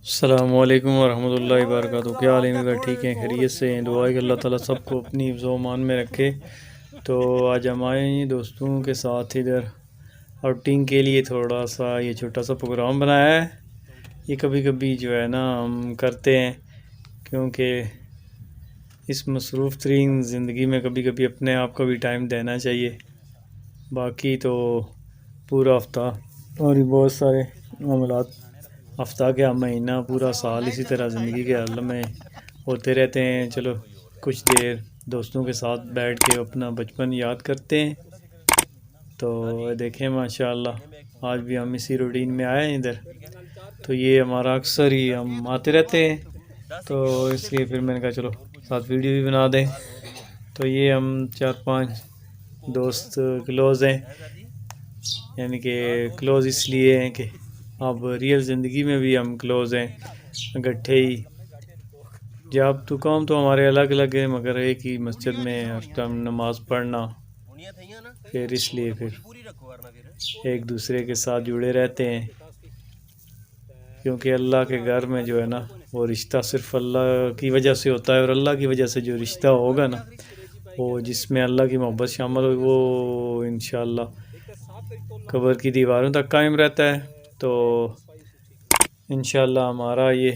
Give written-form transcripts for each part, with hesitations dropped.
السلام علیکم ورحمۃ اللہ وبرکاتہ۔ کیا حال ہے میرا؟ ٹھیک ہیں، خیریت سے ہیں؟ دعا ہے کہ اللہ تعالیٰ سب کو اپنی حفظ و امان میں رکھے۔ تو آج ہم آئے ہیں دوستوں کے ساتھ ادھر آؤٹنگ کے لیے، تھوڑا سا یہ چھوٹا سا پروگرام بنایا ہے۔ یہ کبھی کبھی جو ہے نا ہم کرتے ہیں، کیونکہ اس مصروف ترین زندگی میں کبھی کبھی اپنے آپ کو بھی ٹائم دینا چاہیے۔ باقی تو پورا ہفتہ اور بھی بہت سارے معاملات، ہفتہ کیا مہینہ، پورا سال اسی طرح زندگی کے عالم میں ہوتے رہتے ہیں۔ چلو کچھ دیر دوستوں کے ساتھ بیٹھ کے اپنا بچپن یاد کرتے ہیں۔ تو دیکھیں ماشاءاللہ آج بھی ہم اسی روٹین میں آئے ہیں ادھر، تو یہ ہمارا اکثر ہی ہم آتے رہتے ہیں، تو اس لیے پھر میں نے کہا چلو ساتھ ویڈیو بھی بنا دیں۔ تو یہ ہم 4-5 دوست کلوز ہیں، یعنی کہ کلوز اس لیے ہیں کہ اب ریئل زندگی میں بھی ہم کلوز ہیں، اکٹھے ہی۔ جاب تو کام تو ہمارے الگ الگ ہیں، مگر ایک ہی مسجد میں ہر ٹائم نماز پڑھنا، پھر اس لیے پھر ایک دوسرے کے ساتھ جڑے رہتے ہیں، کیونکہ اللہ کے گھر میں جو ہے نا وہ رشتہ صرف اللہ کی وجہ سے ہوتا ہے، اور اللہ کی وجہ سے جو رشتہ ہوگا نا وہ جس میں اللہ کی محبت شامل ہوگی وہ انشاءاللہ قبر کی دیواروں تک قائم رہتا ہے۔ تو انشاءاللہ ہمارا یہ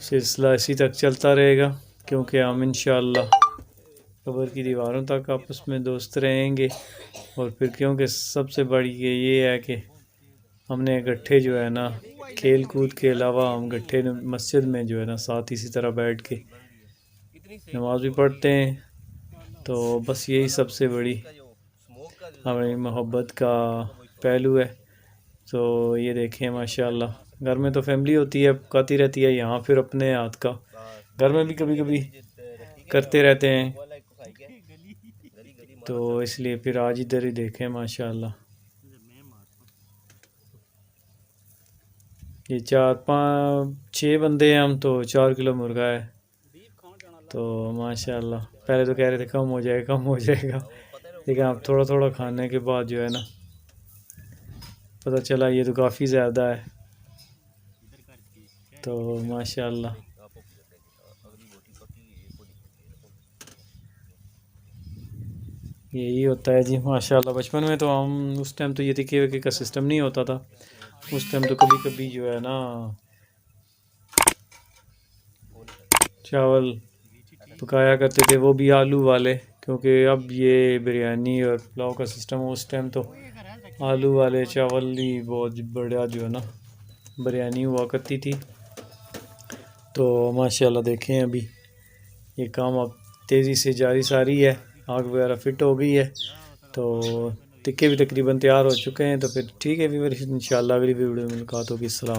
سلسلہ اسی تک چلتا رہے گا، کیونکہ ہم انشاءاللہ قبر کی دیواروں تک آپس میں دوست رہیں گے۔ اور پھر کیونکہ سب سے بڑی یہ ہے کہ ہم نے اکٹھے جو ہے نا کھیل کود کے علاوہ ہم اکٹھے مسجد میں جو ہے نا ساتھ اسی طرح بیٹھ کے نماز بھی پڑھتے ہیں۔ تو بس یہی سب سے بڑی ہماری محبت کا پہلو ہے۔ تو یہ دیکھیں ماشاءاللہ گھر میں تو فیملی ہوتی ہے، پکاتی رہتی ہے، یہاں پھر اپنے ہاتھ کا گھر میں بھی کبھی کبھی کرتے رہتے ہیں، تو اس لیے پھر آج ادھر ہی دیکھیں ماشاءاللہ یہ 4-5-6 بندے ہیں ہم، تو 4 کلو مرغا ہے۔ تو ماشاءاللہ پہلے تو کہہ رہے تھے کم ہو جائے گا، لیکن اب تھوڑا تھوڑا کھانے کے بعد جو ہے نا پتہ چلا یہ تو کافی زیادہ ہے۔ تو ماشاءاللہ یہی ہوتا ہے جی ماشاءاللہ۔ بچپن میں تو ہم اس ٹائم تو یہ تکے وکے کا سسٹم نہیں ہوتا تھا، اس ٹائم تو کبھی کبھی جو ہے نا چاول پکایا کرتے تھے، وہ بھی آلو والے، کیونکہ اب یہ بریانی اور پلاؤ کا سسٹم ہو، اس ٹائم تو آلو والے چاول ہی بہت بڑا جو ہے نا بریانی ہوا کرتی تھی۔ تو ماشاءاللہ دیکھیں ابھی یہ کام اب تیزی سے جاری ساری ہے، آگ وغیرہ فٹ ہو گئی ہے، تو تکے بھی تقریباً تیار ہو چکے ہیں۔ تو پھر ٹھیک ہے، انشاءاللہ اگلی ویڈیو میں ملاقات ہوگی۔ السلام۔